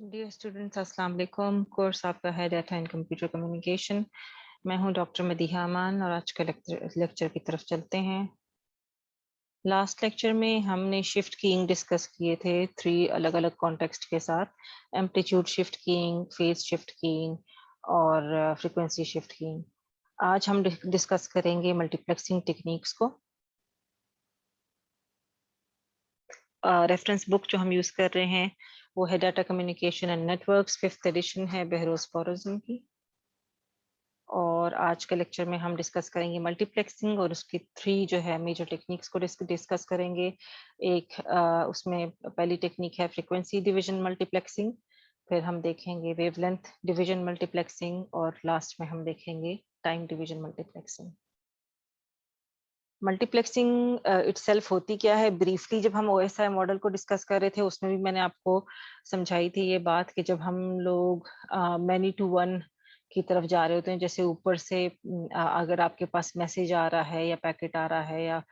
Dear students, अस्सलाम वालेकुम। Course आपका है डाटा एंड कंप्यूटर कम्युनिकेशन। मैं हूं डॉक्टर मदीहा अमान और आज का लेक्चर की तरफ चलते हैं। लास्ट लेक्चर में हमने शिफ्ट कीइंग डिस्कस किए थे 3 अलग अलग कॉन्टेक्स्ट के साथ, amplitude shift keying, phase shift keying और फ्रीक्वेंसी शिफ्ट कीइंग। आज हम डिस्कस करेंगे मल्टीप्लेक्सिंग टेक्निक्स को। रेफरेंस बुक जो हम यूज कर रहे हैं वो है data communication and networks, 5th edition है बहरोज फॉरज़म की। और आज के लेक्चर में हम डिस्कस करेंगे मल्टीप्लेक्सिंग और उसकी 3 जो है मेजर टेक्निक्स को डिस्कस करेंगे। एक उसमें पहली टेक्निक है फ्रीक्वेंसी डिवीजन मल्टीप्लेक्सिंग, फिर हम देखेंगे वेवलेंथ डिवीजन मल्टीप्लेक्सिंग और लास्ट में हम देखेंगे time division multiplexing. Multiplexing itself होती क्या है, ब्रीफली जब हम ओएसआई मॉडल को डिस्कस कर रहे थे उसमें भी मैंने आपको समझाई थी ये बात कि जब हम लोग मैनी टू वन की तरफ जा रहे होते हैं, जैसे ऊपर से अगर आपके पास मैसेज आ रहा है या पैकेट आ रहा है या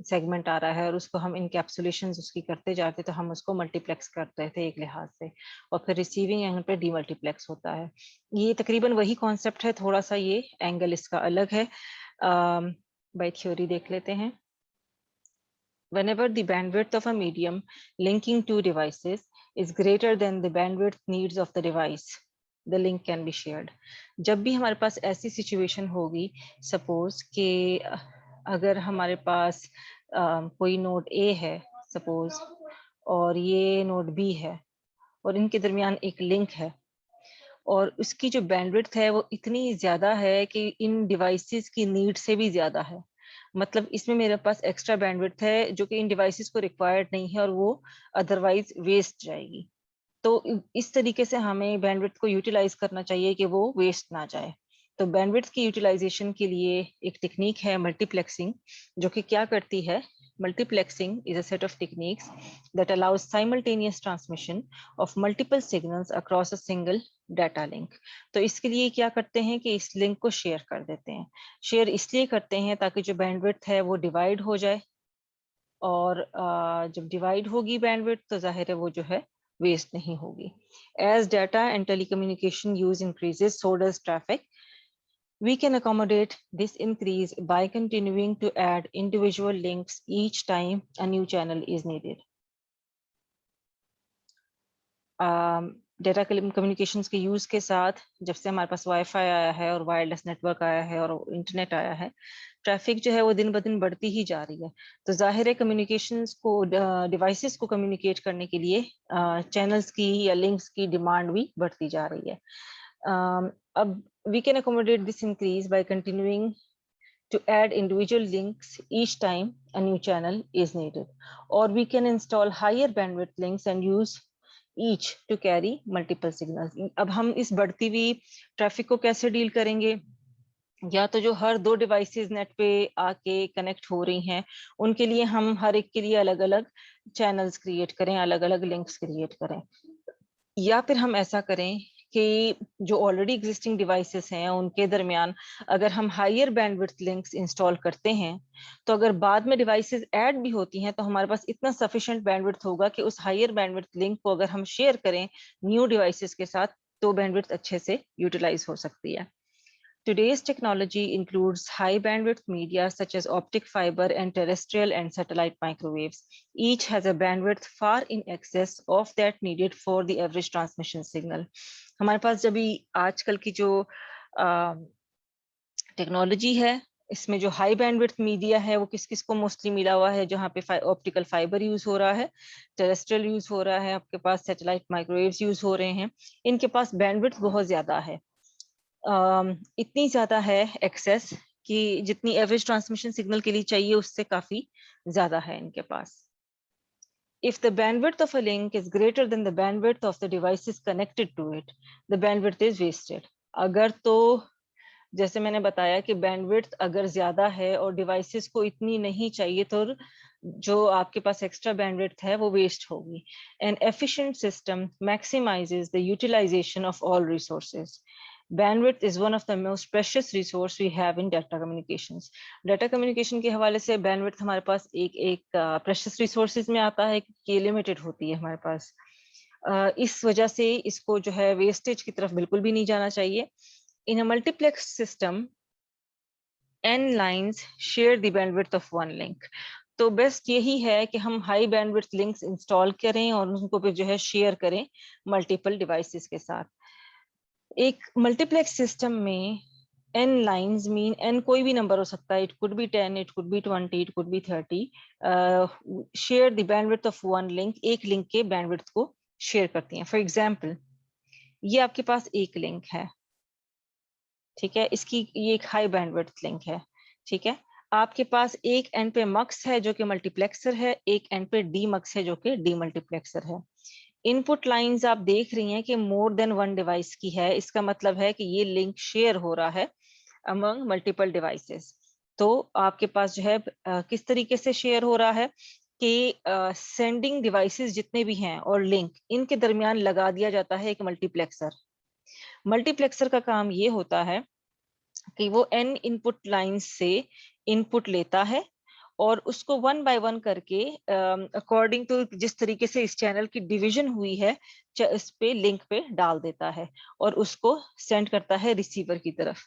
सेगमेंट आ रहा है और उसको हम इनकैप्सुलेशन उसकी करते जाते तो हम उसको मल्टीप्लेक्स करते थे एक लिहाज से, और फिर रिसीविंग एंगल पे डीमल्टीप्लेक्स होता है। ये तकरीबन वही कॉन्सेप्ट है, थोड़ा सा ये एंगल इसका अलग है। बाय थ्योरी देख लेते हैं। Whenever the bandwidth of a medium linking two devices is greater than the bandwidth needs of the device, the link can be shared. जब भी हमारे पास ऐसी सिचुएशन होगी, सपोज कि अगर हमारे पास कोई नोड ए है सपोज, और ये नोड बी है और इनके दरमियान एक लिंक है और उसकी जो बैंडविड्थ है वो इतनी ज्यादा है कि इन डिवाइसेस की नीड से भी ज्यादा है। मतलब इसमें मेरे पास एक्स्ट्रा बैंडविड्थ है जो कि इन डिवाइसेस को रिक्वायर्ड नहीं है और वो अदरवाइज वेस्ट जाएगी। तो इस तरीके से हमें बैंडविड्थ को यूटिलाइज करना चाहिए कि वो वेस्ट ना जाए। तो बैंडविड्थ की यूटिलाइजेशन के लिए एक टेक्निक है मल्टीप्लेक्सिंग, जो कि क्या करती है, multiplexing is a set of techniques that allows simultaneous transmission of multiple signals across a single data link. तो इसके लिए क्या करते हैं कि इस लिंक को शेयर कर देते हैं। शेयर इसलिए करते हैं ताकि जो बैंडविड्थ है वो डिवाइड हो जाए, और जब डिवाइड होगी बैंडविड्थ तो जाहिर है वो जो है वेस्ट नहीं होगी। As data and telecommunication use increases, so does traffic. We can accommodate this increase by continuing to add individual links each time a new channel is needed. Data communications के use के साथ जब से हमारे पास wifi आया है और wireless network आया है और इंटरनेट आया है, ट्रैफिक जो है वो दिन ब दिन बढ़ती ही जा रही है। तो जाहिर है कम्युनिकेशंस को, डिवाइसेस को कम्युनिकेट करने के लिए चैनल्स की या लिंक्स की डिमांड भी बढ़ती जा रही है। अब we can accommodate this increase by continuing to add individual links each time a new channel is needed, or we can install higher bandwidth links and use each to carry multiple signals. अब हम इस बढ़ती हुई traffic को कैसे deal करेंगे? या तो जो हर 2 डिवाइसेस नेट पे आके कनेक्ट हो रही हैं उनके लिए हम हर एक के लिए अलग अलग चैनल्स क्रिएट करें, अलग अलग लिंक्स क्रिएट करें, या फिर हम ऐसा करें कि जो ऑलरेडी एग्जिस्टिंग डिवाइसेस हैं उनके दरमियान अगर हम हायर बैंडविड्थ लिंक्स इंस्टॉल करते हैं तो अगर बाद में डिवाइसेस ऐड भी होती हैं तो हमारे पास इतना सफिशिएंट बैंडविड्थ होगा कि उस हायर बैंडविड्थ लिंक को अगर हम शेयर करें न्यू डिवाइसेस के साथ तो बैंडविड्थ अच्छे से यूटिलाइज हो सकती है। Today's technology includes high bandwidth media such as optic fiber and terrestrial and satellite microwaves. Each has a bandwidth far in excess of that needed for the average transmission signal. हमारे पास जब भी आजकल की जो technology है इसमें जो high bandwidth media है वो किस किस को मोस्टली मिला हुआ है, जहाँ पे ऑप्टिकल फाइबर यूज हो रहा है, टेरेस्ट्रियल यूज हो रहा है, आपके पास सैटेलाइट माइक्रोवेव्स यूज हो रहे हैं। इनके पास बैंडविड्थ बहुत ज्यादा है, इतनी ज्यादा है एक्सेस कि जितनी एवरेज ट्रांसमिशन सिग्नल के लिए चाहिए उससे काफी ज्यादा है इनके पास। If the bandwidth of a link is greater than the bandwidth of the devices connected to it, the bandwidth is wasted. अगर तो जैसे मैंने बताया कि बैंडविड्थ अगर ज्यादा है और डिवाइसेस को इतनी नहीं चाहिए तो जो आपके पास एक्स्ट्रा बैंडविड्थ है वो वेस्ट होगी। An efficient system maximises the utilisation of all resources. Bandwidth is one of the most precious resource we have in data communications. Data communication के हवाले से bandwidth हमारे पास एक precious resources में आता है कि लिमिटेड होती है हमारे पास। इस वजह से इसको जो है वेस्टेज की तरफ बिल्कुल भी नहीं जाना चाहिए। In a multiplex system n lines share the bandwidth of one link। तो बेस्ट यही है कि हम हाई बैंडविड्थ लिंक्स इंस्टॉल करें और उनको फिर जो है शेयर करें मल्टीपल डिवाइसेस के साथ। एक मल्टीप्लेक्स सिस्टम में n लाइंस मीन n कोई भी नंबर हो सकता है, it could be 10, it could be 20, it could be 30, share the bandwidth of one link, एक लिंक के बैंडविड्थ को शेयर करती हैं। फॉर एग्जांपल, ये आपके पास एक लिंक है, ठीक है, इसकी ये एक हाई बैंडविड्थ लिंक है, ठीक है। आपके पास एक एंड पे मक्स है जो कि मल्टीप्लेक्सर है, एक एंड पे डी मक्स है जो कि डी मल्टीप्लेक्सर है। इनपुट लाइंस आप देख रही हैं कि मोर देन वन डिवाइस की है, इसका मतलब है कि ये लिंक शेयर हो रहा है अमंग मल्टीपल डिवाइसेस। तो आपके पास जो है किस तरीके से शेयर हो रहा है कि सेंडिंग डिवाइसेस जितने भी हैं और लिंक, इनके दरमियान लगा दिया जाता है एक मल्टीप्लेक्सर। मल्टीप्लेक्सर का काम ये होता है कि वो n इनपुट लाइन से इनपुट लेता है और उसको वन बाय वन करके अकॉर्डिंग टू जिस तरीके से इस चैनल की डिवीजन हुई है इस पे लिंक पे डाल देता है और उसको सेंड करता है रिसीवर की तरफ।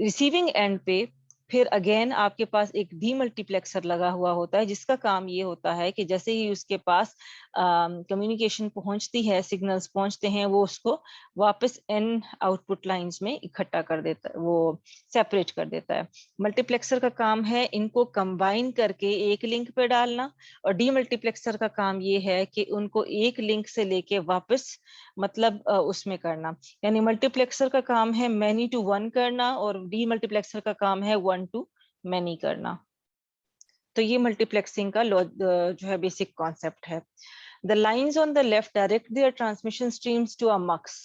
रिसीविंग एंड पे फिर अगेन आपके पास एक डीमल्टीप्लेक्सर लगा हुआ होता है जिसका काम ये होता है कि जैसे ही उसके पास कम्युनिकेशन पहुंचती है, सिग्नल्स पहुंचते हैं, वो उसको वापस एन आउटपुट लाइंस में इकट्ठा कर देता है, वो सेपरेट कर देता है। मल्टीप्लेक्सर का काम है इनको कंबाइन करके एक लिंक पे डालना, और डीमल्टीप्लेक्सर का काम ये है कि उनको एक लिंक से लेके वापस मतलब उसमें करना। यानी मल्टीप्लेक्सर का काम है मैनी टू वन करना और डीमल्टीप्लेक्सर का काम है वन टू मैनी करना। तो ये मल्टीप्लेक्सिंग का जो है बेसिक कॉन्सेप्ट है। The lines on the left direct their transmission streams to a mux,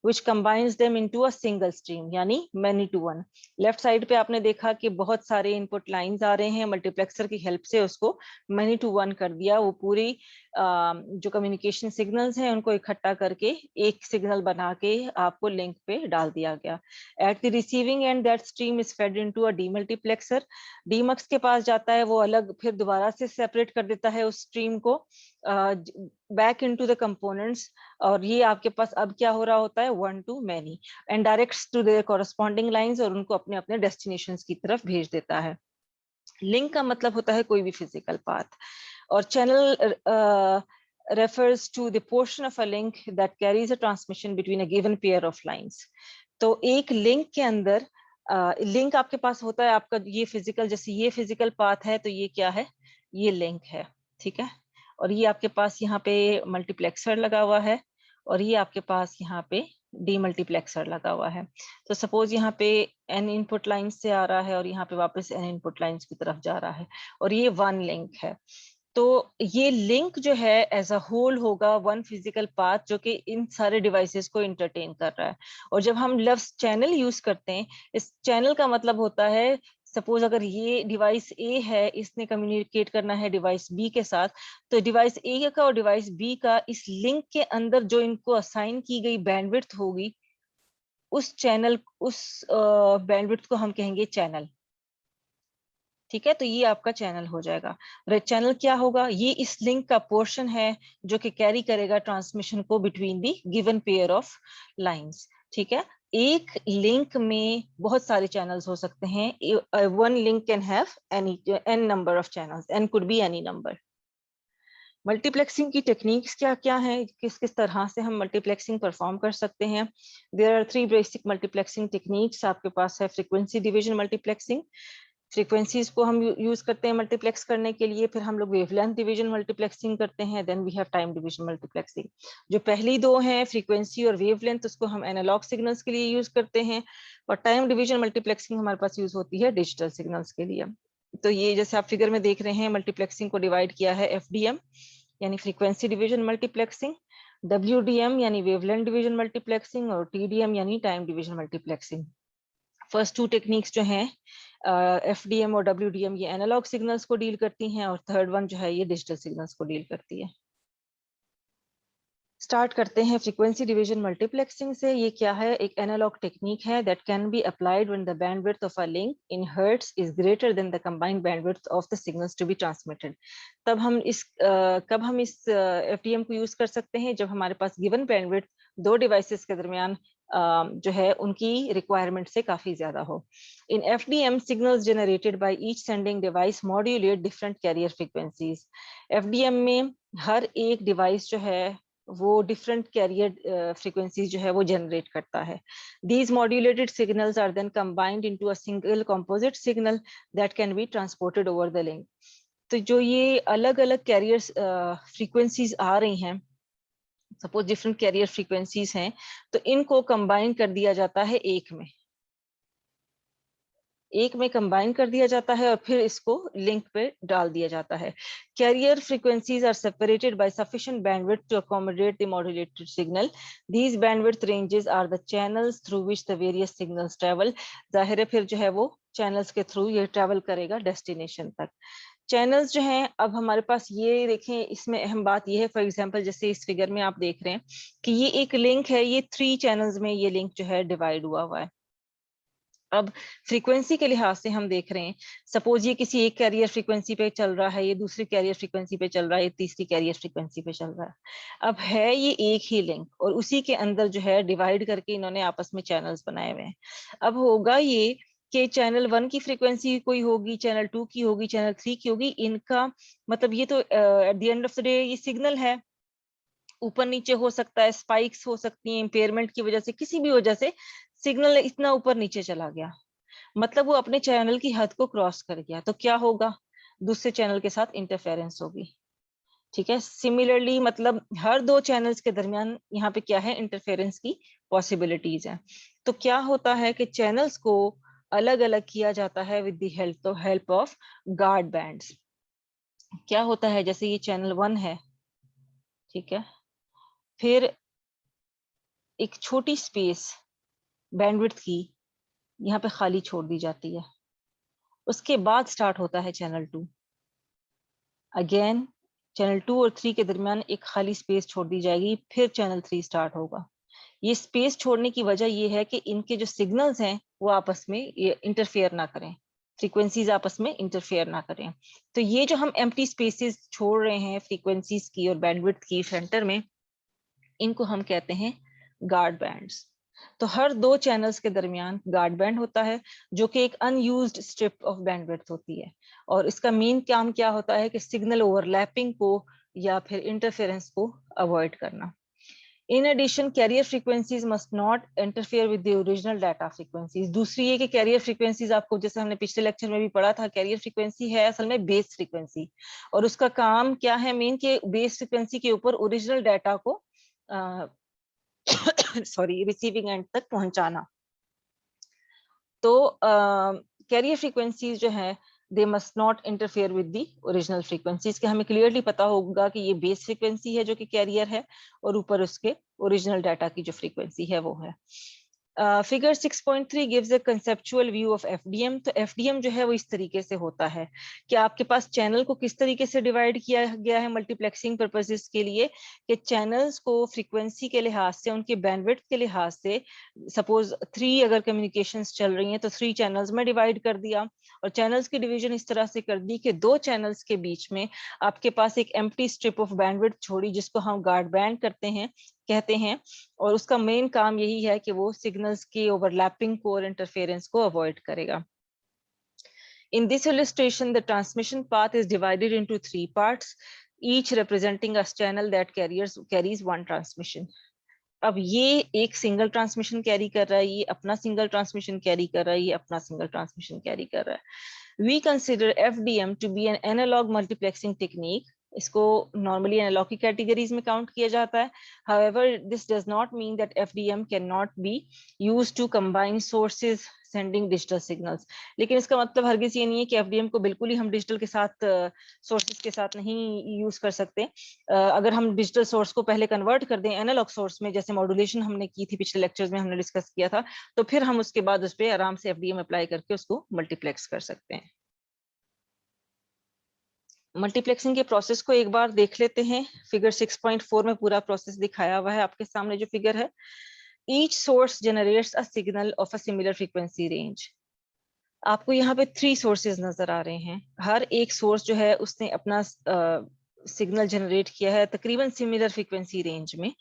which combines them into a single stream, यानी many to one। Left side पे आपने देखा कि बहुत सारे इनपुट लाइंस आ रहे हैं, मल्टीप्लेक्सर की हेल्प से उसको many to one कर दिया। वो पूरी जो कम्युनिकेशन सिग्नल्स हैं उनको इकट्ठा करके एक सिग्नल बना के आपको लिंक पे डाल दिया गया। At the receiving end that stream is fed into a demultiplexer. Demux के पास जाता है, वो अलग फिर दोबारा से सेपरेट कर देता है उस स्ट्रीम को बैक इनटू द कंपोनेंट्स, और ये आपके पास अब क्या हो रहा होता है, one to many, and directs to their corresponding lines, और उनको अपने अपने डेस्टिनेशंस की तरफ भेज देता है। लिंक का मतलब होता है कोई भी फिजिकल पाथ, और channel refers to the portion of a link that carries a transmission between a given pair of lines। तो एक लिंक के अंदर लिंक आपके पास होता है, आपका ये फिजिकल, जैसे ये फिजिकल पाथ है तो ये क्या है, ये लिंक है, ठीक है। और ये आपके पास यहाँ पे मल्टीप्लेक्सर लगा हुआ है और ये आपके पास यहाँ पे डीमल्टीप्लेक्सर लगा हुआ है। तो सपोज यहाँ पे n इनपुट लाइन से आ रहा है और यहाँ पे वापस n इनपुट लाइंस की तरफ जा रहा है और ये वन लिंक है। तो ये लिंक जो है एज अ होल होगा वन फिजिकल पाथ जो कि इन सारे डिवाइसेस को इंटरटेन कर रहा है। और जब हम लफ्ज चैनल यूज करते हैं, इस चैनल का मतलब होता है, सपोज अगर ये डिवाइस ए है, इसने कम्युनिकेट करना है डिवाइस बी के साथ, तो डिवाइस ए का और डिवाइस बी का इस लिंक के अंदर जो इनको असाइन की गई बैंडविड्थ होगी, उस चैनल, उस बैंडविड्थ को हम कहेंगे चैनल, ठीक है। तो ये आपका चैनल हो जाएगा। रेड चैनल क्या होगा, ये इस लिंक का पोर्शन है जो कि कैरी करेगा ट्रांसमिशन को between the given pair of lines, ठीक है। एक लिंक में बहुत सारे चैनल्स हो सकते हैं। One link can have any n number of channels, n could be any number. Multiplexing की टेक्निक्स क्या क्या है, किस किस तरह से हम मल्टीप्लेक्सिंग परफॉर्म कर सकते हैं। There are three basic multiplexing techniques. आपके पास है फ्रीक्वेंसी डिवीजन मल्टीप्लेक्सिंग, फ्रीक्वेंसीज को हम यूज करते हैं मल्टीप्लेक्स करने के लिए। फिर हम लोग वेवलेंथ डिवीजन मल्टीप्लेक्सिंग करते हैं, then we have time division multiplexing. जो पहली दो हैं फ्रीक्वेंसी और वेवलेंथ, उसको हम एनालॉग सिग्नल्स के लिए यूज करते हैं, और टाइम डिवीजन मल्टीप्लेक्सिंग हमारे पास यूज होती है डिजिटल सिग्नल्स के लिए। तो ये जैसे आप फिगर में देख रहे हैं, मल्टीप्लेक्सिंग को डिवाइड किया है एफडीएम यानी फ्रीक्वेंसी डिवीजन मल्टीप्लेक्सिंग, डब्ल्यूडीएम यानी वेवलेंथ डिवीजन मल्टीप्लेक्सिंग, और टीडीएम यानी time division multiplexing. First to techniques जो हैं एफडीएम और डब्ल्यूडीएम, ये एनालॉग सिग्नल्स को डील करती हैं, और थर्ड वन जो है ये डिजिटल सिग्नल्स को डील करती है। स्टार्ट करते हैं फ्रीक्वेंसी डिवीजन मल्टीप्लेक्सिंग से। ये क्या है? एक एनालॉग टेक्निक है that can be applied when the bandwidth of a link in hertz is greater than the combined bandwidth of the signals to be transmitted. कब हम इस एफडीएम को यूज कर सकते हैं? जब हमारे पास गिवन बैंडविड्थ दो डिवाइसेस के दरमियान जो है उनकी रिक्वायरमेंट से काफी ज्यादा हो। In FDM signals generated by each sending device modulate different carrier frequencies. FDM में हर एक डिवाइस जो है वो डिफरेंट कैरियर फ्रीक्वेंसीज जो है वो जनरेट करता है। These modulated signals are then combined into a single composite signal that can be transported over the link. तो जो ये अलग अलग कैरियर फ्रीक्वेंसीज आ रही हैं, सपोज डिफरेंट कैरियर फ्रीक्वेंसीज हैं, तो इनको कंबाइन कर दिया जाता है एक में कंबाइन कर दिया जाता है और फिर इसको लिंक पे डाल दिया जाता है। Carrier frequencies are separated by sufficient bandwidth to accommodate the modulated signal. These bandwidth ranges are the channels through which the various signals travel. जाहिर है फिर जो है वो चैनल्स के थ्रू ये ट्रेवल करेगा डेस्टिनेशन तक। चैनल्स जो हैं, अब हमारे पास ये देखें, इसमें अहम बात ये है, फॉर एग्जांपल जैसे इस फिगर में आप देख रहे हैं कि ये एक लिंक है, ये 3 चैनल्स में ये लिंक जो है डिवाइड हुआ है। अब फ्रीक्वेंसी के लिहाज से हम देख रहे हैं, सपोज ये किसी एक कैरियर फ्रीक्वेंसी पे चल रहा है, ये दूसरी कैरियर फ्रीक्वेंसी पे चल रहा है, ये तीसरी कैरियर फ्रीक्वेंसी पे चल रहा है। अब है ये एक ही लिंक और उसी के अंदर जो है डिवाइड करके इन्होंने आपस में चैनल्स बनाए हुए हैं। अब होगा ये कि चैनल 1 की फ्रीक्वेंसी कोई होगी, चैनल 2 की होगी, चैनल 3 की होगी। इनका मतलब ये तो at the end of the day ये सिग्नल है, ऊपर नीचे हो सकता है, स्पाइक्स हो सकती हैं, इम्पेयरमेंट की वजह से, किसी भी वजह से सिग्नल इतना ऊपर नीचे चला गया, मतलब वो अपने चैनल की हद को क्रॉस कर गया, तो क्या होगा? दूसरे चैनल के साथ इंटरफेरेंस होगी। ठीक है, सिमिलरली मतलब हर दो चैनल्स के दरमियान यहाँ पे क्या है? इंटरफेरेंस की पॉसिबिलिटीज है। तो क्या होता है कि चैनल्स को अलग अलग किया जाता है with the help of guard bands. क्या होता है, जैसे ये चैनल 1 है, ठीक है, फिर एक छोटी स्पेस बैंडविड्थ की यहाँ पे खाली छोड़ दी जाती है। उसके बाद स्टार्ट होता है चैनल 2। अगेन चैनल 2 और 3 के दरमियान एक खाली स्पेस छोड़ दी जाएगी, फिर चैनल 3 स्टार्ट होगा। ये स्पेस छोड़ने की वजह ये है कि इनके जो सिग्नल्स हैं वो आपस में ये इंटरफेयर ना करें, फ्रीक्वेंसीज आपस में इंटरफेयर ना करें। तो ये जो हम एम्प्टी स्पेसेस छोड़ रहे हैं फ्रीक्वेंसीज की और बैंडविड्थ की सेंटर में, इनको हम कहते हैं गार्ड बैंड्स। तो हर दो चैनल्स के दरमियान गार्ड बैंड होता है जो कि एक अनयूज्ड स्ट्रिप ऑफ बैंडविड्थ होती है, और इसका मेन काम क्या होता है कि सिग्नल ओवरलैपिंग को या फिर इंटरफेरेंस को अवॉइड करना। In addition carrier frequencies must not interfere with the original data frequencies. दूसरी ये कि कैरियर फ्रीक्वेंसीज, आपको जैसे हमने पिछले लेक्चर में भी पढ़ा था, कैरियर फ्रीक्वेंसी है असल में बेस फ्रीक्वेंसी, और उसका काम क्या है मेन, के बेस फ्रीक्वेंसी के ऊपर ओरिजिनल डाटा को सॉरी रिसीविंग एंड तक पहुंचाना। तो कैरियर फ्रीक्वेंसीज जो है they must not interfere with the original frequencies, के हमें क्लियरली पता होगा कि ये बेस फ्रीक्वेंसी है जो कि कैरियर है, और ऊपर उसके ओरिजिनल डाटा की जो फ्रीक्वेंसी है वो है। Figure 6.3 gives a conceptual view of FDM. तो एफडीएम जो है वो इस तरीके से होता है कि आपके पास चैनल को किस तरीके से डिवाइड किया गया है मल्टीप्लेक्सिंग पर्पसेस के लिए, कि चैनल्स को फ्रीक्वेंसी के लिहाज से, उनके बैंडविड्थ के लिहाज से, सपोज 3 अगर कम्युनिकेशंस चल रही हैं तो 3 चैनल्स में डिवाइड कर दिया, और चैनल्स की डिवीजन इस तरह से कर दी कि दो चैनल्स के बीच में आपके पास एक एम्प्टी स्ट्रिप ऑफ बैंडविड्थ छोड़ी, जिसको हम गार्ड बैंड कहते हैं, और उसका मेन काम यही है कि वो सिग्नल्स की ओवरलैपिंग को और इंटरफेरेंस को अवॉइड करेगा। In this illustration, the transmission path is divided into 3 parts, each representing a channel that carries one transmission. अब ये एक सिंगल ट्रांसमिशन कैरी कर रहा है, ये अपना सिंगल ट्रांसमिशन कैरी कर रहा है, ये अपना सिंगल ट्रांसमिशन कैरी कर रहा है। We consider FDM to be an analog multiplexing technique. इसको नॉर्मली एनालॉग की कैटेगरीज में काउंट किया जाता है। However, this does not mean that FDM cannot be used to combine sources sending digital signals. लेकिन इसका मतलब हरगिज ये नहीं है कि FDM को बिल्कुल ही हम डिजिटल के साथ सोर्सेज के साथ नहीं यूज कर सकते। अगर हम डिजिटल सोर्स को पहले कन्वर्ट कर दें एनालॉग सोर्स में, जैसे मॉड्यूलेशन हमने की थी पिछले लेक्चर्स में हमने डिस्कस किया था, तो फिर हम उसके बाद उस पर आराम से FDM अप्लाई करके उसको मल्टीप्लेक्स कर सकते हैं। मल्टीप्लेक्सिंग के प्रोसेस को एक बार देख लेते हैं। फिगर 6.4 में पूरा प्रोसेस दिखाया हुआ है आपके सामने जो फिगर है। Each source generates a signal of a similar frequency range. आपको यहाँ पे 3 सोर्सेज नजर आ रहे हैं। हर एक सोर्स जो है उसने अपना सिग्नल जनरेट किया है तकरीबन सिमिलर फ्रीक्वेंसी रेंज में।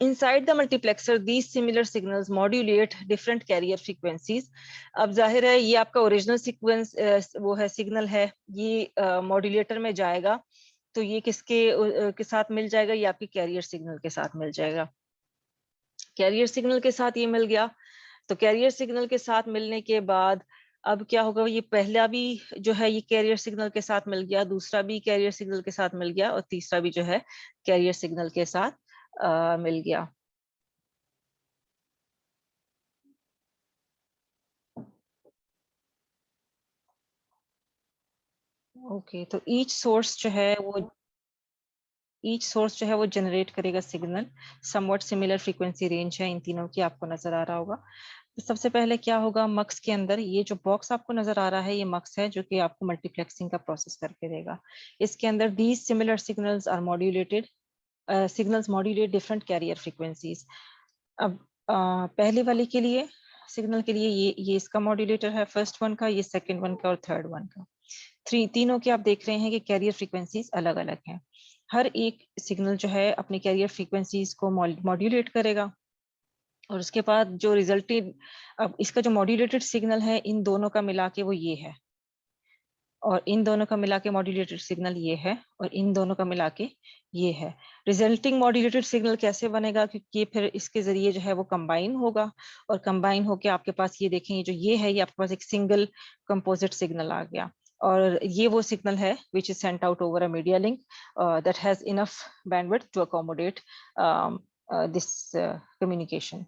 Inside the multiplexer, these similar signals modulate different carrier frequencies. अब जाहिर है ये आपका ओरिजिनल सीक्वेंस वो है सिग्नल है, ये मॉड्यूलेटर में जाएगा तो ये किसके के साथ मिल जाएगा, ये आपकी कैरियर सिग्नल के साथ मिल जाएगा। कैरियर सिग्नल के साथ ये मिल गया, तो कैरियर सिग्नल के साथ मिलने के बाद अब क्या होगा, ये पहला भी जो है ये कैरियर सिग्नल के साथ मिल गया, दूसरा भी कैरियर सिग्नल के साथ मिल गया और तीसरा भी जो है कैरियर सिग्नल के साथ मिल गया। ओके तो ईच सोर्स जो है वो जनरेट करेगा signal. Somewhat similar frequency range है इन तीनों की, आपको नजर आ रहा होगा। तो सबसे पहले क्या होगा, मक्स के अंदर ये जो बॉक्स आपको नजर आ रहा है ये मक्स है जो कि आपको मल्टीप्लेक्सिंग का प्रोसेस करके देगा। इसके अंदर these similar signals are modulated, signals modulate different carrier frequencies. अब पहले वाले के लिए सिग्नल के लिए ये इसका मॉड्यूलेटर है, फर्स्ट वन का, ये सेकंड वन का और थर्ड वन का। तीनों के आप देख रहे हैं कि कैरियर फ्रीक्वेंसीज अलग अलग हैं। हर एक सिग्नल जो है अपनी कैरियर फ्रीक्वेंसीज को मॉड्यूलेट करेगा और उसके बाद जो रिजल्टेड, अब इसका जो मॉड्यूलेटेड सिग्नल है इन दोनों का मिला के वो ये है, और इन दोनों का मिला के मॉड्यूलेटेड सिग्नल ये है, और इन दोनों का मिला के ये है। रिजल्टिंग मॉड्यूलेटेड सिग्नल कैसे बनेगा, क्योंकि ये फिर इसके जरिए जो है वो कंबाइन होगा, और कंबाइन होके आपके पास ये देखें जो ये है, ये आपके पास एक सिंगल कंपोजिट सिग्नल आ गया। और ये वो सिग्नल है which is sent out over a media link that has enough bandwidth to accommodate this communication.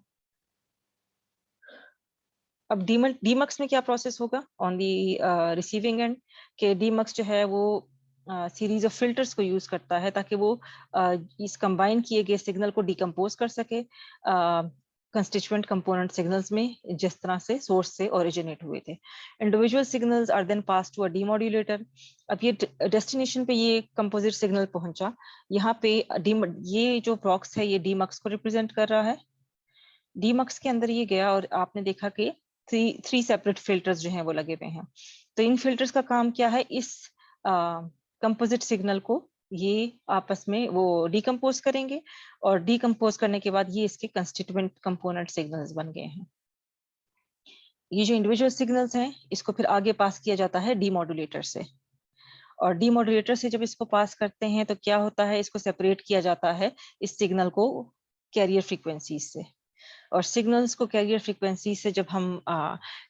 अब डीमक्स में क्या प्रोसेस होगा ऑन दी रिसीविंग एंड, के डीमक्स जो है वो सीरीज ऑफ फिल्टर्स को यूज करता है ताकि वो इस कंबाइन किए गए सिग्नल को डिकम्पोज कर सके कंस्टिट्यूएंट कंपोनेंट सिग्नल्स में, जिस तरह से सोर्स से ओरिजिनेट हुए थे। Individual signals are then pass to a demodulator. अब ये डेस्टिनेशन पे ये कंपोजिट सिग्नल पहुंचा, यहाँ पे ये जो बॉक्स है ये डीमक्स को रिप्रेजेंट कर रहा है। डीमक्स के अंदर ये गया और आपने देखा कि थ्री सेपरेट फिल्टर्स जो हैं वो लगे हुए हैं। तो इन फिल्टर्स का काम क्या है, इस कंपोजिट सिग्नल को ये आपस में वो डिकम्पोज करेंगे, और डिकम्पोज करने के बाद ये इसके कंस्टिट्यूएंट कंपोनेंट सिग्नल्स बन गए हैं। ये जो इंडिविजुअल सिग्नल्स हैं इसको फिर आगे पास किया जाता है डीमॉड्यूलेटर से, और डीमॉड्यूलेटर से जब इसको पास करते हैं तो क्या होता है, इसको सेपरेट किया जाता है इस सिग्नल को कैरियर फ्रीक्वेंसी से। और सिग्नल्स को कैरियर फ्रीक्वेंसी से जब हम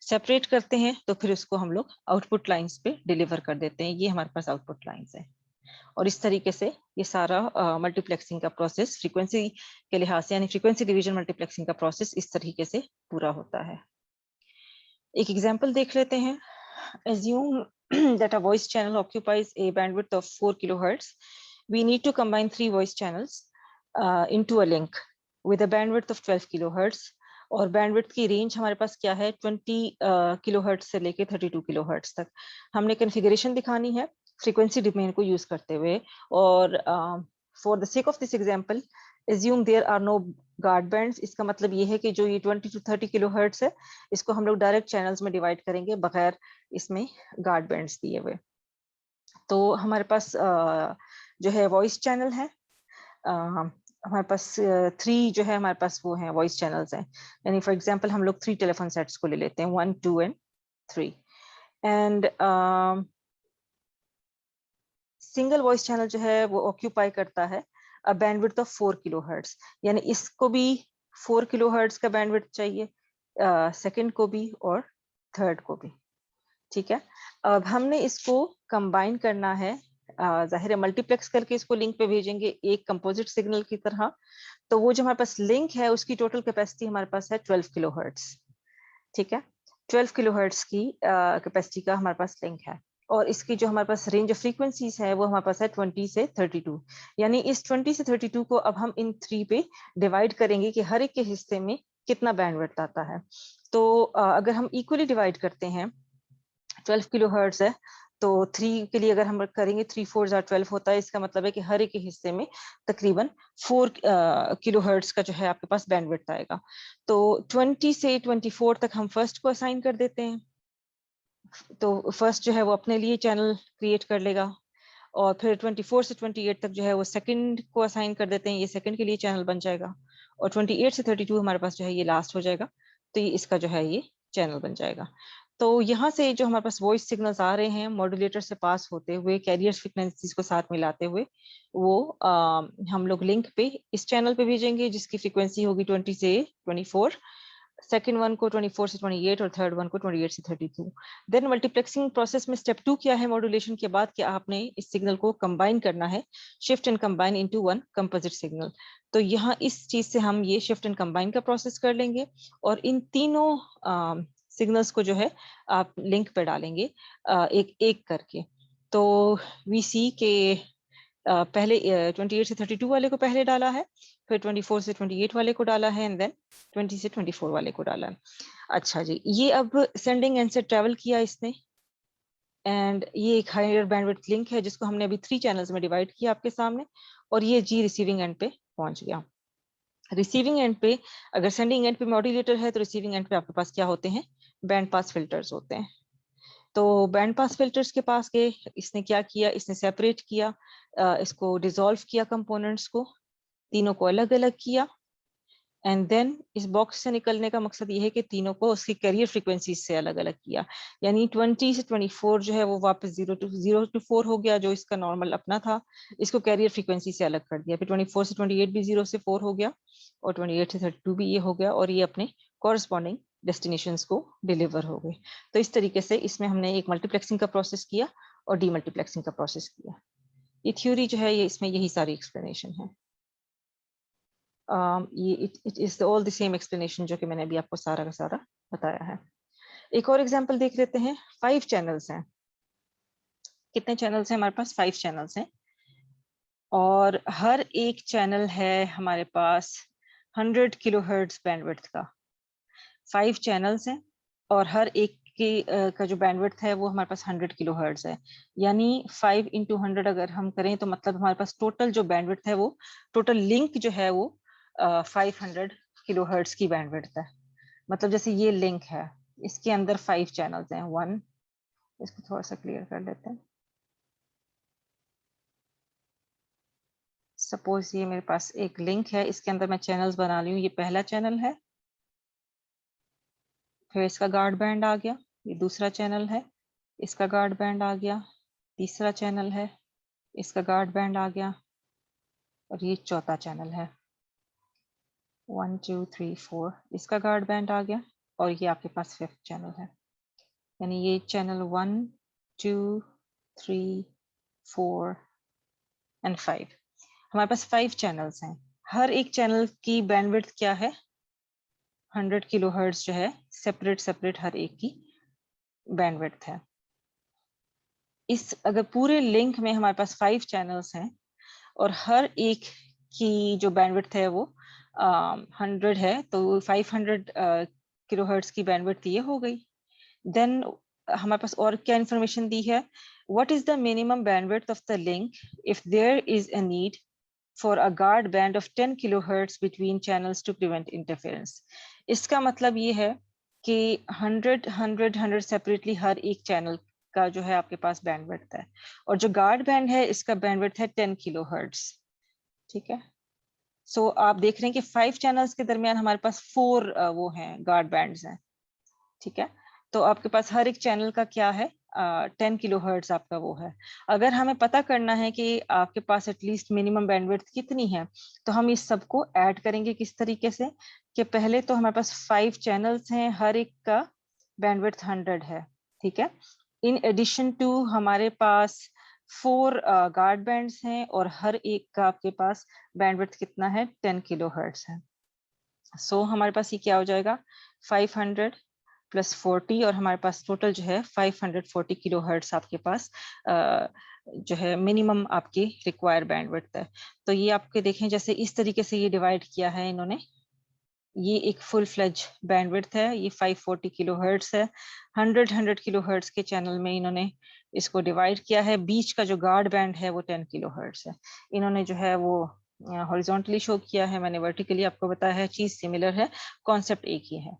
सेपरेट करते हैं तो फिर उसको हम लोग आउटपुट लाइंस पे डिलीवर कर देते हैं। ये हमारे पास आउटपुट लाइंस है, और इस तरीके से ये सारा मल्टीप्लेक्सिंग का प्रोसेस फ्रीक्वेंसी के लिहाज से, यानी फ्रीक्वेंसी डिवीजन मल्टीप्लेक्सिंग का प्रोसेस इस तरीके से पूरा होता है। एक एग्जांपल देख लेते हैं। Assume that a voice channel occupies a bandwidth of 4 kilohertz. We need to combine 3 voice channels into a link with a bandwidth of 12 kilohertz. और बैंडविड्थ की रेंज हमारे पास क्या है, 20 किलोहर्ट्ज से लेके 32 किलोहर्ट्ज तक। हमने कॉन्फ़िगरेशन दिखानी है फ्रीक्वेंसी डोमेन को यूज करते हुए, और for the sake of this example assume there are no guard bands. इसका मतलब ये है कि जो ये 20 to 30 किलोहर्ट्ज है इसको हम लोग डायरेक्ट चैनल्स में डिवाइड करेंगे बगैर इसमें गार्ड बैंड्स दिए हुए। तो हमारे पास जो है वॉइस चैनल है, हमारे पास 3 जो है हमारे पास वो हैं वॉइस चैनल्स हैं। यानी फॉर एग्जांपल हम लोग 3 टेलीफोन सेट्स को ले लेते हैं, 1, 2 and 3। And single voice channel जो है वो ऑक्यूपाई करता है अ बैंडविड्थ ऑफ 4 किलोहर्ट्ज, यानी इसको भी 4 किलोहर्ट्ज का बैंडविड्थ चाहिए, सेकंड को भी और थर्ड को भी। ठीक है, अब हमने इसको कंबाइन करना है, जाहिर है मल्टीप्लेक्स करके इसको लिंक पे भेजेंगे एक कंपोजिट सिग्नल की तरह। तो वो जो हमारे पास लिंक है उसकी टोटल कैपेसिटी हमारे पास है 12 किलोहर्ट्ज। ठीक है, 12 किलोहर्ट्ज की कैपेसिटी का हमारे पास लिंक है, और इसकी जो हमारे पास रेंज ऑफ फ्रीक्वेंसीज है वो हमारे पास है 20 से 32। यानी इस 20 से 32 को अब हम इन 3 पे डिवाइड करेंगे कि हर एक के हिस्से में कितना बैंडविड्थ आता है। तो अगर हम इक्वली डिवाइड करते हैं, 12 किलोहर्ट्ज है तो 3 के लिए अगर हम करेंगे 3 4 12 होता है, इसका मतलब है कि हर एक हिस्से में तकरीबन 4 किलोहर्ट्ज का जो है आपके पास बैंडविड्थ आएगा। तो 20 से 24 तक हम फर्स्ट को असाइन कर देते हैं। तो फर्स्ट जो है वो अपने लिए चैनल क्रिएट कर लेगा, और फिर 24 से 28 तक जो है वो सेकंड को असाइन कर देते हैं, ये सेकंड के लिए चैनल बन जाएगा। और 28 से 32 हमारे पास जो है ये लास्ट हो जाएगा, तो ये इसका जो है ये चैनल बन जाएगा। तो यहाँ से जो हमारे पास वॉइस सिग्नल्स आ रहे हैं मॉड्यूलेटर से पास होते हुए कैरियर फ्रिक्वेंसीज को साथ मिलाते हुए, वो हम लोग लिंक पे इस चैनल पे भेजेंगे जिसकी फ्रिक्वेंसी होगी 20 से 24, सेकंड वन को 24 से 28 और थर्ड वन को 28 से 32। देन मल्टीप्लेक्सिंग प्रोसेस में स्टेप 2 क्या है मॉड्यूलेशन के बाद, कि आपने इस सिग्नल को कंबाइन करना है, shift and combine into one composite signal. तो यहाँ इस चीज से हम ये शिफ्ट एंड कंबाइन का प्रोसेस कर लेंगे, और इन तीनों सिग्नल्स को जो है आप लिंक पे डालेंगे एक एक करके। तो वी सी के पहले 28 से 32 वाले को पहले डाला है, फिर 24 से 28 वाले को डाला है, एंड देन 20 से 24 वाले को डाला है। अच्छा जी, ये अब सेंडिंग एंड से ट्रेवल किया इसने, एंड ये एक हायर बैंडविड्थ लिंक है जिसको हमने अभी 3 चैनल्स में डिवाइड किया आपके सामने, और ये जी रिसीविंग एंड पे पहुंच गया। रिसीविंग एंड पे अगर सेंडिंग एंड पे मॉड्यूलेटर है तो रिसीविंग एंड पे आपके पास क्या होते हैं, बैंड पास फिल्टर्स होते हैं। तो बैंड पास फिल्टर्स के पास गए, इसने क्या किया, इसने सेपरेट किया, इसको डिसॉल्व किया कंपोनेंट्स को, तीनों को अलग अलग किया, एंड देन इस बॉक्स से निकलने का मकसद ये है कि तीनों को उसकी कैरियर फ्रीक्वेंसी से अलग अलग किया। यानी 20 से 24 जो है वो वापस 0 to 4 हो गया, जो इसका नॉर्मल अपना था, इसको कैरियर फ्रीक्वेंसी से अलग कर दिया। फिर 24 से 28 भी 0 से 4 हो गया, और 28 से 32 भी ये हो गया, और ये अपने कॉरस्पॉन्डिंग डेस्टिनेशंस को डिलीवर हो गए। तो इस तरीके से इसमें हमने एक मल्टीप्लेक्सिंग का प्रोसेस किया और डीमल्टीप्लेक्सिंग का प्रोसेस किया। ये थ्योरी जो है ये इसमें यही सारी एक्सप्लेनेशन है। ये it is all the same explanation जो कि मैंने अभी आपको सारा का सारा बताया है। एक और एग्जांपल देख लेते हैं। 5 चैनल्स हैं। कितने चैनल्स हैं हमारे पास? 5 चैनल्स हैं, और हर एक चैनल है हमारे पास 100 किलोहर्ट्ज बैंडविड्थ का। 5 चैनल्स हैं और हर एक का जो बैंडविड्थ है वो हमारे पास 100 किलोहर्ट्ज है। यानी 5 into 100 अगर हम करें तो मतलब हमारे पास टोटल जो बैंडविड्थ है वो, टोटल लिंक जो है वो 500 किलोहर्ट्ज की बैंडविड्थ है। मतलब जैसे ये लिंक है, इसके अंदर 5 चैनल्स हैं। वन, इसको थोड़ा सा क्लियर कर लेते हैं। सपोज ये मेरे पास एक लिंक है, इसके अंदर मैं चैनल्स बना ली हूँ। ये पहला चैनल है, फिर इसका गार्ड बैंड आ गया, ये दूसरा चैनल है, इसका गार्ड बैंड आ गया, तीसरा चैनल है, इसका गार्ड बैंड आ गया, और ये चौथा चैनल है 1 2 3 4, इसका गार्ड बैंड आ गया, और ये आपके पास 5th चैनल है। यानी ये चैनल 1 2 3 4 एंड 5, हमारे पास 5 चैनल्स हैं। हर एक चैनल की बैंडविड्थ क्या है? 100 किलोहर्ट्ज जो है, सेपरेट सेपरेट हर एक की बैंडविड्थ है। इस अगर पूरे लिंक में हमारे पास 5 चैनल्स हैं और हर एक की जो बैंडविड्थ है वो 100 है, तो 500 किलोहर्ट्ज की बैंडविड्थ ये हो गई। देन हमारे पास और क्या इंफॉर्मेशन दी है? What is the minimum bandwidth of the link if there is a need for a guard band of 10 kilohertz between channels to prevent interference। इसका मतलब ये है कि 100 सेपरेटली हर एक चैनल का जो है आपके पास बैंडविड्थ है, और जो गार्ड बैंड है इसका बैंडविड्थ है 10 किलोहर्ट्ज। ठीक है, सो आप देख रहे हैं कि 5 चैनल्स के दरमियान हमारे पास 4 वो हैं, गार्ड बैंड्स हैं। ठीक है, तो आपके पास हर एक चैनल का क्या है, 10 किलोहर्ट्ज आपका वो है। अगर हमें पता करना है कि आपके पास एटलीस्ट मिनिमम बैंडविड्थ कितनी है, तो हम इस सब को ऐड करेंगे किस तरीके से, कि पहले तो हमारे पास 5 चैनल्स हैं, हर एक का बैंडविड्थ 100 है। ठीक है, इन एडिशन टू हमारे पास 4 गार्ड बैंड्स हैं, और हर एक का आपके पास बैंडविड्थ कितना है, 10 किलोहर्ट्ज है। सो हमारे पास ये क्या हो जाएगा, 500 प्लस 40, और हमारे पास टोटल जो है 540 किलो हर्ट्स आपके पास जो है मिनिमम आपकी रिक्वायर बैंडविड्थ है। तो ये आपके देखें जैसे इस तरीके से ये डिवाइड किया है इन्होंने, ये एक फुल फ्लेज बैंडविड्थ है, ये 540 किलो हर्ट्स है। 100 किलो हर्ट्स के चैनल में इन्होंने इसको डिवाइड किया है, बीच का जो गार्ड बैंड है वो 10 किलोहर्ट्ज है। इन्होंने जो है वो हॉरिजॉन्टली शो किया है, मैंने वर्टिकली आपको बताया है, चीज सिमिलर है, कॉन्सेप्ट एक ही है।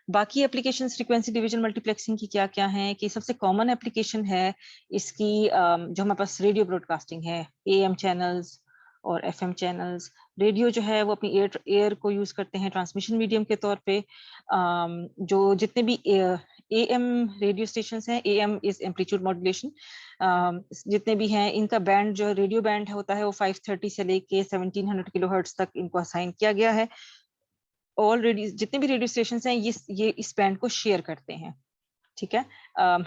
बाकी एप्लीकेशन फ्रीक्वेंसी डिवीजन मल्टीप्लेक्सिंग की क्या क्या हैं कि सबसे कॉमन एप्लीकेशन है इसकी जो हमारे पास रेडियो ब्रॉडकास्टिंग है, एएम चैनल्स और एफएम चैनल्स। रेडियो जो है वो अपनी एयर को यूज करते हैं ट्रांसमिशन मीडियम के तौर पे। जो जितने भी एएम रेडियो स्टेशन हैं, एएम इज एम्पलीट्यूड मॉड्यूलेशन, जितने भी हैं इनका बैंड जो रेडियो बैंड होता है वो 530 से लेके 1700 किलोहर्ट्ज तक इनको असाइन किया गया है। ऑल रेडियो जितने भी रेडियो स्टेशन हैं ये इस बैंड को शेयर करते हैं, ठीक है।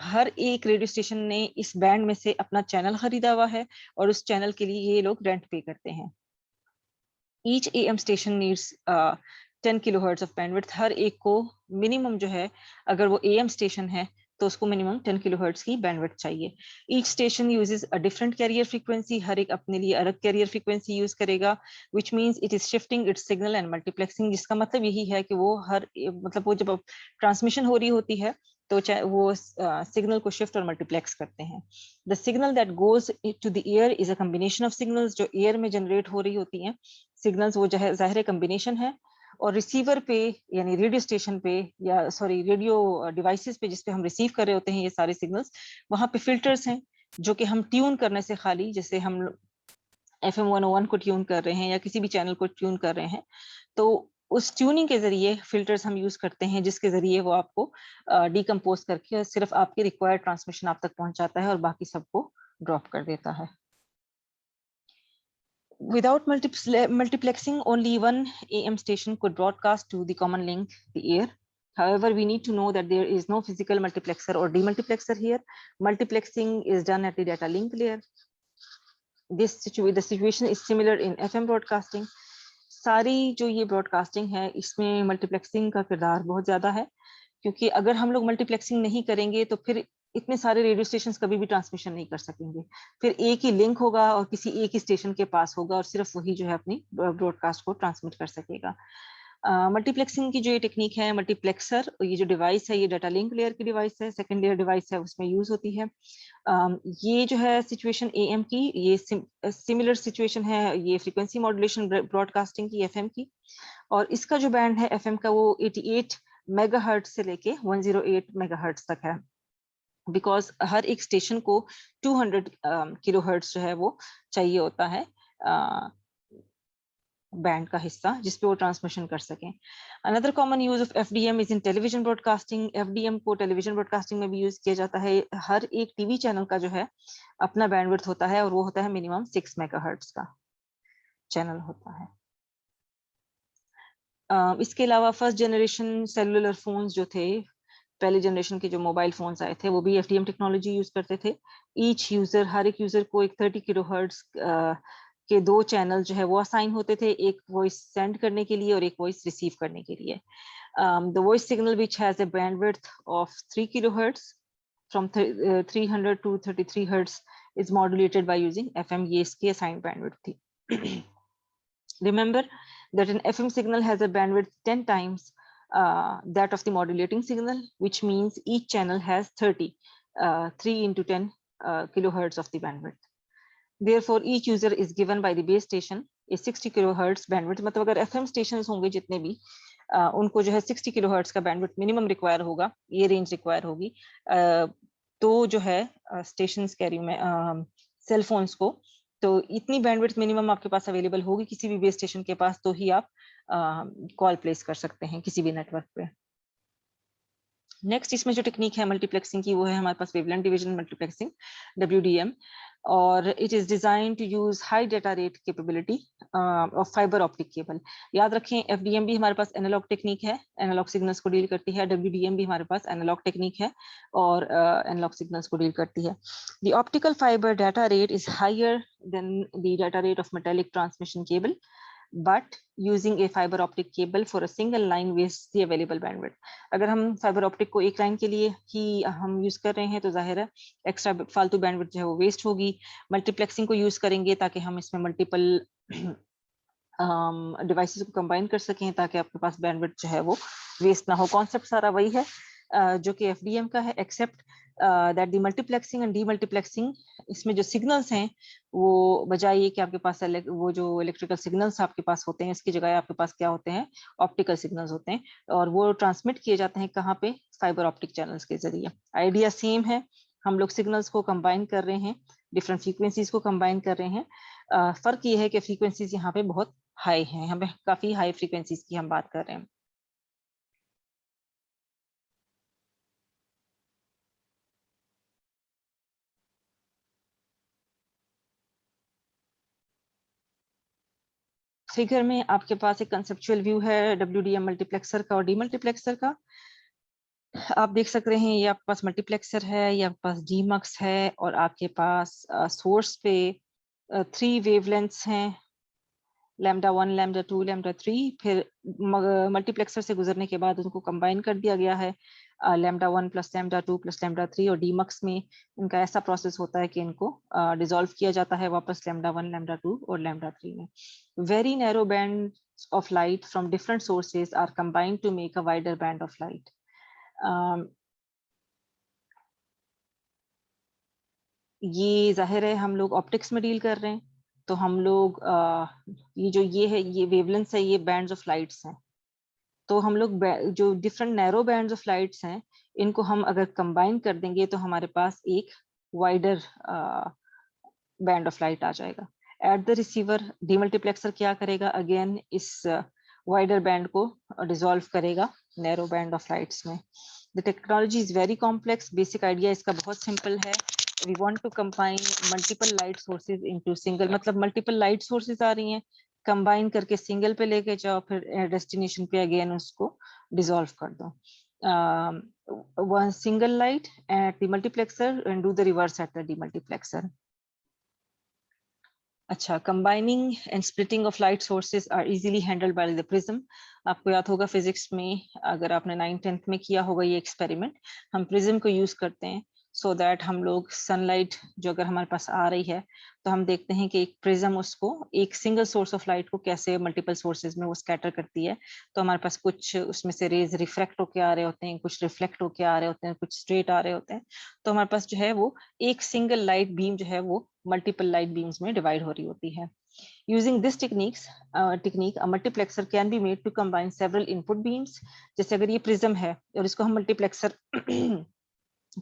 हर एक रेडियो स्टेशन ने इस बैंड में से अपना चैनल खरीदा हुआ है और उस चैनल के लिए ये लोग रेंट पे करते हैं। Each AM station needs 10 kilohertz of bandwidth. हर एक को मिनिमम जो है, अगर वो एएम स्टेशन है तो उसको मिनिमम 10 किलोहर्ट्ज की बैंडविड्थ चाहिए। Each station uses a different carrier frequency, हर एक अपने लिए अलग कैरियर फ्रीक्वेंसी यूज करेगा, which means it is shifting its signal and multiplexing, जिसका मतलब यही है कि वो मतलब वो जब ट्रांसमिशन हो रही होती है तो वो सिग्नल को शिफ्ट और मल्टीप्लेक्स करते हैं। The signal that goes to the air is a combination of signals, जो एयर में जनरेट हो रही होती हैं सिग्नल्स, वो जाहिर कम्बिनेशन है। और रिसीवर पे यानी रेडियो स्टेशन पे या सॉरी रेडियो डिवाइसेस पे जिस पे हम रिसीव कर रहे होते हैं ये सारे सिग्नल्स, वहां पे फिल्टर्स हैं जो कि हम ट्यून करने से खाली, जैसे हम FM 101 को ट्यून कर रहे हैं या किसी भी चैनल को ट्यून कर रहे हैं, तो उस ट्यूनिंग के जरिए फिल्टर्स हम यूज करते हैं जिसके जरिए वो आपको डिकम्पोज करके सिर्फ आपके रिक्वायर्ड ट्रांसमिशन आप तक पहुंचाता है और बाकी सबको ड्रॉप कर देता है। Without multiplexing, only one AM station could broadcast to the common link, the air. However, we need to know that there is no physical multiplexer or demultiplexer here. Multiplexing is done at the data link layer. The situation is similar in FM broadcasting. सारी जो ये broadcasting है इसमें multiplexing का किरदार बहुत ज्यादा है, क्योंकि अगर हम लोग मल्टीप्लेक्सिंग नहीं करेंगे तो फिर इतने सारे रेडियो स्टेशन कभी भी ट्रांसमिशन नहीं कर सकेंगे। फिर एक ही लिंक होगा और किसी एक ही स्टेशन के पास होगा और सिर्फ वही जो है अपनी ब्रॉडकास्ट को ट्रांसमिट कर सकेगा। मल्टीप्लेक्सिंग की जो ये टेक्निक है, मल्टीप्लेक्सर, ये जो डिवाइस है ये डाटा लिंक लेयर की डिवाइस है, सेकेंड लेयर डिवाइस है उसमें यूज होती है। ये जो है सिचुएशन एएम की, ये सिमिलर सिचुएशन है ये फ्रीक्वेंसी मॉड्यूलेशन ब्रॉडकास्टिंग की एफएम की। और इसका जो बैंड है एफएम का वो 88 मेगाहर्ट्ज से लेके 108 मेगाहर्ट्ज तक है, बिकॉज हर एक स्टेशन को 200 किलोहर्ट्ज जो है वो चाहिए होता है बैंड का हिस्सा जिसपे वो ट्रांसमिशन कर सकें। Another common use of FDM is in television broadcasting. FDM को टेलीविजन ब्रॉडकास्टिंग में भी यूज किया जाता है। हर एक टीवी चैनल का जो है अपना बैंडविड्थ होता है और वो होता है मिनिमम 6 मेगाहर्ट्ज का चैनल होता है। इसके अलावा फर्स्ट जनरेशन सेलुलर फोन्स जो थे, पहले जनरेशन के जो मोबाइल फोन्स आए थे वो भी एफडीएम टेक्नोलॉजी यूज करते थे। ईच यूजर, हर एक यूजर को एक 30 किलोहर्ट्ज के दो चैनल जो है वो असाइन होते थे, एक वॉइस सेंड करने के लिए और एक वॉइस रिसीव करने के लिए। The voice signal which has a bandwidth of 3 kilohertz from 300 to 33 hertz is modulated by using FM, ये इसकी असाइन बैंडविड्थ थी। Remember that an FM signal has a bandwidth 10 times that of the modulating signal, which means each channel has 3 into 10 kilohertz of the bandwidth. Therefore, each user is given by the base station a 60 kilohertz bandwidth. मतलब अगर FM stations होंगे जितने भी उनको जो है 60 kilohertz का bandwidth minimum require होगा, ये रेंज रिक्वायर होगी। तो जो है स्टेशंस कैरी में सेल फोन्स को, तो इतनी बैंडविड्थ मिनिमम आपके पास अवेलेबल होगी किसी भी बेस स्टेशन के पास, तो ही आप कॉल प्लेस कर सकते हैं किसी भी नेटवर्क पे। नेक्स्ट इसमें जो टेक्निक है मल्टीप्लेक्सिंग की वो है हमारे पास वेवलेंथ डिवीजन मल्टीप्लेक्सिंग, WDM, और it is design to use high data rate capability of fibre optic cable. याद रखें FDM भी हमारे पास एनालॉग टेक्निक है, एनालॉग सिग्नल्स को डील करती है। WDM भी हमारे पास एनालॉग टेक्निक है और एनालॉग सिग्नल्स को डील करती है। The optical fibre data rate is higher than the data rate of metallic transmission cable, but using a fiber optic cable for a single line wastes the available bandwidth. अगर हम fibre optic को एक line के लिए ही हम use कर रहे हैं तो जाहिर है एक्स्ट्रा फालतू बैंडविड्थ जो है वो वेस्ट होगी। मल्टीप्लेक्सिंग को यूज करेंगे ताकि हम इसमें मल्टीपल डिवाइसेस को कंबाइन कर सकें ताकि आपके पास बैंडविड्थ जो है वो वेस्ट ना हो। कॉन्सेप्ट सारा वही है, जो कि एफडीएम का है, except that the multiplexing and demultiplexing, इसमें जो सिग्नल्स हैं वो बजाय ये कि आपके पास वो जो इलेक्ट्रिकल सिग्नल्स आपके पास होते हैं, इसकी जगह आपके पास क्या होते हैं, ऑप्टिकल सिग्नल्स होते हैं, और वो ट्रांसमिट किए जाते हैं कहाँ पे, फाइबर ऑप्टिक चैनल्स के जरिए। आइडिया सेम है, हम लोग सिग्नल्स को कंबाइन कर रहे हैं, डिफरेंट फ्रीक्वेंसीज को कंबाइन कर रहे हैं। फर्क ये है कि फ्रीक्वेंसीज यहाँ पे बहुत हाई हैं, यहाँ पे काफी हाई फ्रीक्वेंसीज की हम बात कर रहे हैं। फिगर में आपके पास एक कंसेप्चुअल व्यू है डब्ल्यूडीएम मल्टीप्लेक्सर का और डीमल्टीप्लेक्सर का। आप देख सकते हैं ये आपके पास मल्टीप्लेक्सर है, ये आपके पास डीमक्स है, और आपके पास सोर्स पे 3 वेवलेंथ्स हैं, लैम्डा 1, लैम्डा 2, लैम्डा 3। फिर मल्टीप्लेक्सर से गुजरने के बाद उनको कंबाइन कर दिया गया है, lambda 1 plus lambda 2 plus lambda 3, और डीमक्स में इनका ऐसा प्रोसेस होता है कि इनको डिसॉल्व किया जाता है वापस लैम्डा 1, लैम्डा 2 और लैम्डा 3 में। Very narrow band of light from different sources are combined to make a wider band of light. ये जाहिर है हम लोग ऑप्टिक्स में डील कर रहे हैं, तो हम लोग ये है, ये वेवलेंथ्स है, ये बैंड्स ऑफ लाइट्स हैं। तो हम लोग जो different narrow bands of lights हैं, इनको हम अगर कंबाइन कर देंगे तो हमारे पास एक वाइडर बैंड ऑफ लाइट आ जाएगा। एट द रिसीवर डीमल्टीप्लेक्सर क्या करेगा, अगेन इस वाइडर बैंड को डिसॉल्व करेगा नैरो बैंड ऑफ लाइट्स में। The technology is very complex, basic idea इसका बहुत सिंपल है। We want to combine multiple light sources into single, मतलब मल्टीपल लाइट सोर्सेज आ रही हैं, कंबाइन करके सिंगल पे लेके जाओ, फिर डेस्टिनेशन पे अगेन उसको डिसॉल्व कर दो। One single light at the multiplexer and do the reverse at the demultiplexer. अच्छा, combining and splitting of light sources are easily handled by the prism. आपको याद होगा फिजिक्स में, अगर आपने 9th-10th में किया होगा ये एक्सपेरिमेंट, हम प्रिज्म को यूज करते हैं सो दैट हम लोग सनलाइट जो अगर हमारे पास आ रही है, तो हम देखते हैं कि एक प्रिज्म उसको एक सिंगल सोर्स ऑफ लाइट को कैसे मल्टीपल सोर्सेज में वो स्कैटर करती है। तो हमारे पास कुछ उसमें से रेज रिफ्रैक्ट होके आ रहे होते हैं, कुछ रिफ्लेक्ट होके आ रहे होते हैं, कुछ स्ट्रेट आ रहे होते हैं। तो हमारे पास जो है वो एक सिंगल लाइट बीम जो है वो मल्टीपल लाइट बीम्स में डिवाइड हो रही होती है। Using this technique, a multiplexer can be made to combine several input beams. जैसे अगर ये प्रिज्म है और इसको हम मल्टीप्लेक्सर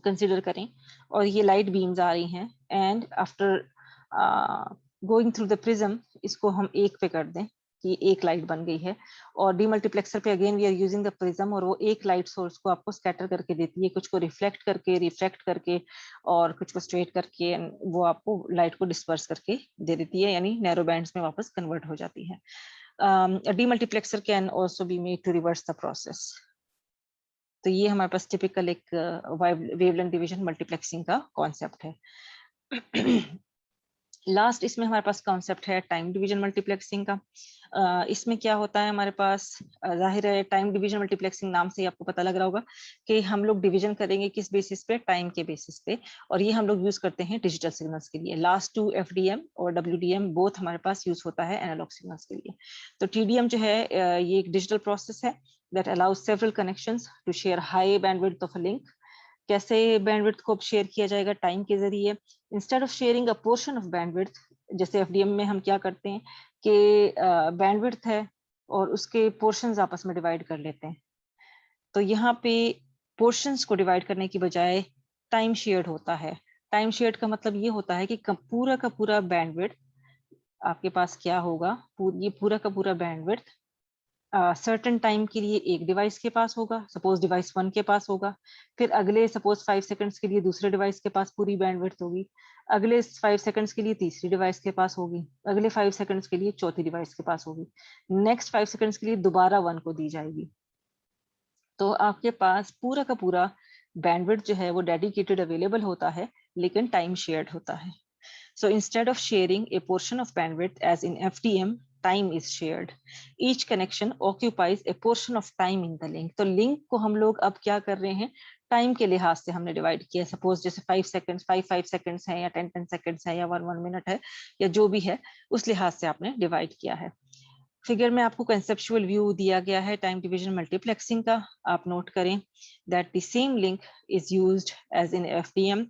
कंसिडर करें, और ये लाइट बीम्स आ रही हैं, and after going through the prism इसको हम एक पे कर दें कि एक लाइट बन गई है, और डीमल्टीप्लेक्सर पे again we are using the prism, और वो एक लाइट सोर्स को आपको स्कैटर करके देती है, कुछ को रिफ्लेक्ट करके, रिफ्रैक्ट करके, और कुछ को स्ट्रेट करके, वो आपको लाइट को डिस्पर्स करके दे देती है, यानी नैरो बैंड्स में वापस कन्वर्ट हो जाती है। Demultiplexer can also be made to reverse the process. तो ये हमारे पास टिपिकल एक वेवलेंथ डिवीजन मल्टीप्लेक्सिंग का कॉन्सेप्ट है। लास्ट इसमें हमारे पास कॉन्सेप्ट है टाइम डिवीजन मल्टीप्लेक्सिंग का। इसमें क्या होता है हमारे पास, जाहिर है टाइम डिवीजन मल्टीप्लेक्सिंग नाम से ही आपको पता लग रहा होगा कि हम लोग डिवीजन करेंगे किस बेसिस पे, टाइम के बेसिस पे, और ये हम लोग यूज करते हैं डिजिटल सिग्नल्स के लिए। लास्ट टू एफडीएम और डब्ल्यूडीएम बोथ हमारे पास यूज होता है एनालॉग सिग्नल्स के लिए। तो टीडीएम जो है ये एक डिजिटल प्रोसेस है that allows several connections to share high bandwidth of a link. कैसे बैंडविड्थ को शेयर किया जाएगा, टाइम के जरिए। Instead of sharing a portion of bandwidth, जैसे एफडीएम में हम क्या करते हैं कि बैंडविड्थ है और उसके पोर्शंस आपस में डिवाइड कर लेते हैं, तो यहाँ पे पोर्शंस को डिवाइड करने की बजाय टाइम शेयर्ड होता है। टाइम शेयर्ड का मतलब ये होता है कि पूरा का पूरा बैंडविड्थ आपके पास क्या होगा, ये पूरा का पूरा बैंडविड्थ सर्टेन टाइम के लिए एक डिवाइस के पास होगा, सपोज डिवाइस 1 के पास होगा, फिर अगले सपोज 5 सेकंड्स के लिए दूसरे डिवाइस के पास पूरी बैंडविड्थ होगी, अगले 5 सेकंड्स के लिए तीसरी डिवाइस के पास होगी, अगले 5 सेकंड्स के लिए चौथी डिवाइस के पास होगी, नेक्स्ट 5 सेकंड्स के लिए दोबारा 1 को दी जाएगी। तो आपके पास पूरा का पूरा बैंडविड्थ जो है वो डेडिकेटेड अवेलेबल होता है, लेकिन टाइम शेयर्ड होता है। So instead of sharing a portion of bandwidth as in FDM, time is shared. Each connection occupies a portion of time in the link. तो link को हम लोग अब क्या कर रहे हैं, टाइम के लिहाज से हमने डिवाइड किया। सपोज जैसे 5 सेकंड्स 5 सेकंड्स है, या 10 सेकंड्स है, या 1 मिनट है, या जो भी है, उस लिहाज से आपने डिवाइड किया है। फिगर में आपको कंसेप्चुअल व्यू दिया गया है टाइम डिवीजन मल्टीप्लेक्सिंग का। आप नोट करें that the same link is used as in FDM.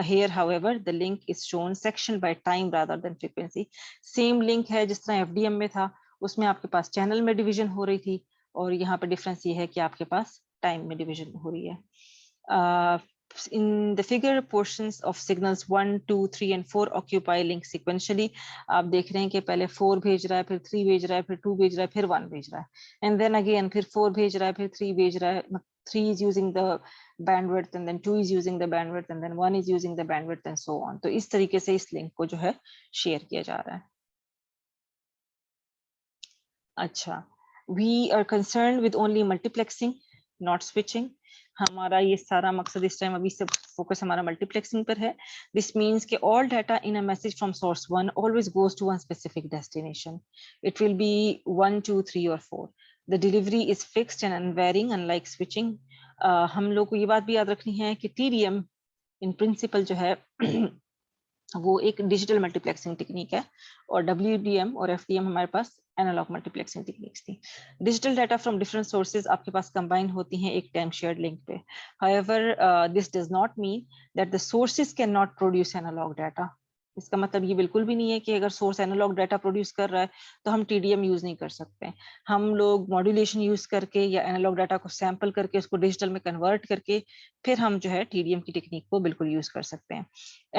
Here, however, the link is shown section by time rather than frequency. Same link है जिस तरह FDM में था, उसमें आपके पास चैनल में डिवीजन हो रही थी, और यहाँ पे डिफरेंस ये है कि आपके पास टाइम में डिवीजन हो रही है। In the figure, portions of signals 1, 2, 3 and 4 occupy link sequentially. आप देख रहे हैं कि पहले 4 भेज रहा है, फिर 3 भेज रहा है, फिर 2 भेज रहा है, फिर 1 भेज रहा है, and then again फिर 4 भेज रहा है, फिर 3 भेज रहा है, 3 is using the bandwidth and then 2 is using the bandwidth and then 1 is using the bandwidth and so on. तो इस तरीके से इस लिंक को जो है शेयर किया जा रहा है। अच्छा, we are concerned with only multiplexing, not switching. हमारा ये सारा मकसद इस टाइम अभी से फोकस हमारा मल्टीप्लेक्सिंग पर है। This means कि all data in a message from source 1 always goes to one specific destination. It will be 1, 2, 3 or 4. The delivery is fixed and unvarying, unlike switching. हम लोग को ये बात भी याद रखनी है कि TDM in principle जो है वो एक डिजिटल मल्टीप्लेक्सिंग टेक्निक है, और WDM और FDM हमारे पास एनालॉग मल्टीप्लेक्सिंग टेक्निक्स थी। Digital data from different sources आपके पास कंबाइन होती हैं एक टाइम शेयर्ड लिंक पे। However this does not mean that the sources can not produce analogue data. इसका मतलब ये बिल्कुल भी नहीं है कि अगर सोर्स एनालॉग डाटा प्रोड्यूस कर रहा है तो हम TDM यूज नहीं कर सकते। हम लोग मॉड्यूलेशन यूज करके या एनालॉग डाटा को सैंपल करके उसको डिजिटल में कन्वर्ट करके फिर हम जो है TDM की टेक्निक को बिल्कुल यूज कर सकते हैं।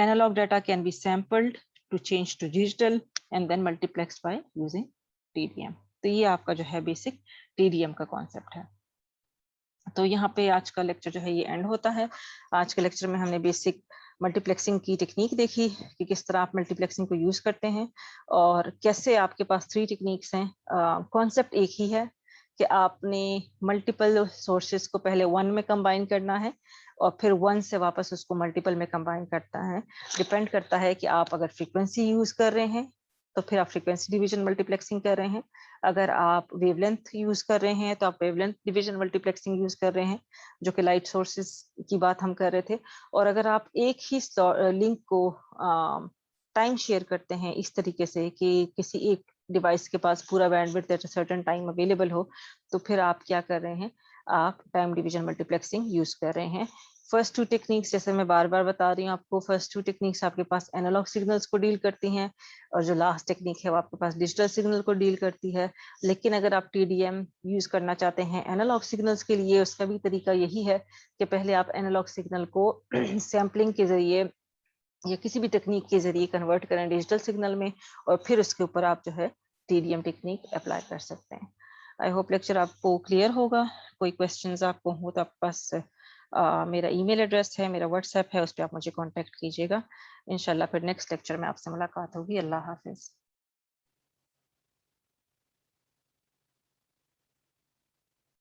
Analog data can be sampled to change to digital and then multiplexed by using TDM. तो ये आपका जो है बेसिक TDM का कॉन्सेप्ट है। तो यहाँ पे आज का लेक्चर जो है ये एंड होता है। आज के लेक्चर में हमने बेसिक मल्टीप्लेक्सिंग की टेक्निक देखी कि किस तरह आप मल्टीप्लेक्सिंग को यूज करते हैं और कैसे आपके पास 3 टेक्निक्स हैं। कॉन्सेप्ट एक ही है कि आपने मल्टीपल सोर्सेज को पहले 1 में कंबाइन करना है और फिर 1 से वापस उसको मल्टीपल में कंबाइन करता है। डिपेंड करता है कि आप अगर फ्रीक्वेंसी यूज कर रहे हैं तो फिर आप फ्रीक्वेंसी डिवीजन मल्टीप्लेक्सिंग कर रहे हैं। अगर आप वेवलेंथ यूज कर रहे हैं तो आप वेवलेंथ डिवीजन मल्टीप्लेक्सिंग यूज कर रहे हैं, जो कि लाइट सोर्सेज की बात हम कर रहे थे। और अगर आप एक ही लिंक को टाइम शेयर करते हैं इस तरीके से कि किसी एक डिवाइस के पास पूरा bandwidth at a certain time available हो, तो फिर आप क्या कर रहे हैं, आप टाइम डिवीजन मल्टीप्लेक्सिंग यूज कर रहे हैं। फर्स्ट 2 टेक्निक्स, जैसे मैं बार बार बता रही हूँ आपको, फर्स्ट 2 टेक्निक्स आपके पास एनालॉग सिग्नल्स को डील करती हैं, और जो लास्ट टेक्निक है वो आपके पास डिजिटल सिग्नल को डील करती है। लेकिन अगर आप TDM यूज करना चाहते हैं एनालॉग सिग्नल्स के लिए, उसका भी तरीका यही है कि पहले आप एनालॉग सिग्नल को सैम्पलिंग के जरिए या किसी भी टेक्निक के जरिए कन्वर्ट करें डिजिटल सिग्नल में, और फिर उसके ऊपर आप जो है TDM टेक्निक अप्लाई कर सकते हैं। आई होप लेक्चर आपको क्लियर होगा। कोई क्वेश्चंस आपको हो तो आपके पास मेरा ईमेल एड्रेस है, मेरा व्हाट्सएप है, उस पर आप मुझे कांटेक्ट कीजिएगा। इंशाल्लाह फिर नेक्स्ट लेक्चर में आपसे मुलाकात होगी। अल्लाह हाफिज।